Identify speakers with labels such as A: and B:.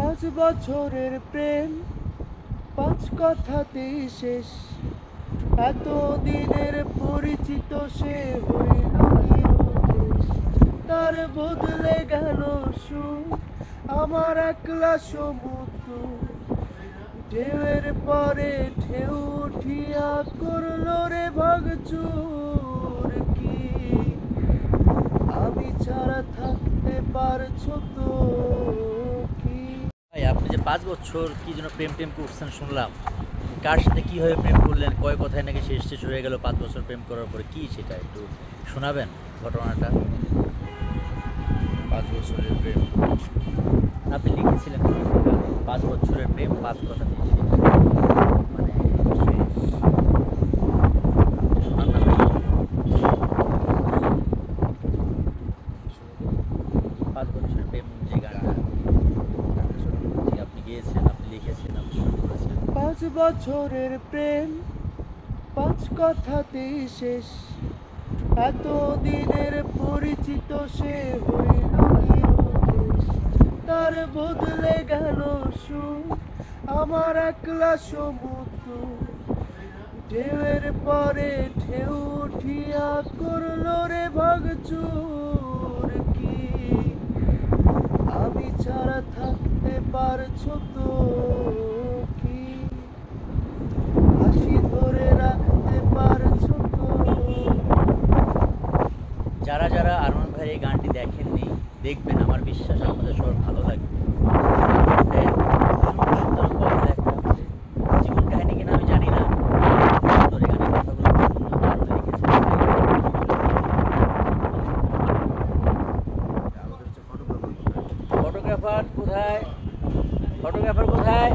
A: 5 বছরের প্রেম 5 কথাতেই শেষ। এত দিনের পরিচিত সে হইল নিরুদ্দেশ। তার বদলে গেল সুর আমার একলা সমুদ্র। ঢেউয়ের পরে ঢেউ উঠিয়া করলো রে ভাঙচুর। কি আমি ছাড়া থাকতে পারছো তো? কি
B: ভাই আপনি যে 5 বছর কি যেন প্রেম টেম করছেন শুনলাম, কার সাথে কিভাবে প্রেম করলেন, কয় কথায় নাকি শেষ শেষ হয়ে গেল 5 বছর প্রেম করার পরে, কি সেটা একটু শোনাবেন ঘটনাটা?
A: 5 বছরের প্রেম
B: আপনি লিখেছিলেন 5 বছরের প্রেম 5 কথাতে শেষ, মানে শোনান না ভাই। 5 বছরের প্রেম যে গানটা, জি, আপনি গিয়েছেন, আপনি লিখেছেন, আপনি শুরু করেছেন।
A: 5 বছরের প্রেম 5 কথাতেই শেষ। এত দিনের পরিচিত সে হইল নিরুদ্দেশ। তার বদলে গেল সুর আমার একলা সমুদ্র। ঢেউয়ের পরে ঢেউ উঠিয়া করলো রে ভাঙচুর। কি আমি ছাড়া থাকতে পারছো তো? কি হাসি ধরে রাখতে পারছো তো?
B: যারা যারা আরমান ভাইয়ের এই গানটি দেখেননি, দেখবেন, আমার বিশ্বাস আপনাদের সবার ভালো লাগবে। হ্যাঁ, সুন্দর সুন্দর কথা লেখা আছে। জীবন কাহিনী কিনা আমি জানি না, সুন্দর এই গানের কথাগুলো খুব সুন্দর দারুণ লিখেছেন ভাই।
A: আমাদের হচ্ছে ফটোগ্রাফার।
B: ফটোগ্রাফার কোথায়? ফটোগ্রাফার কোথায়?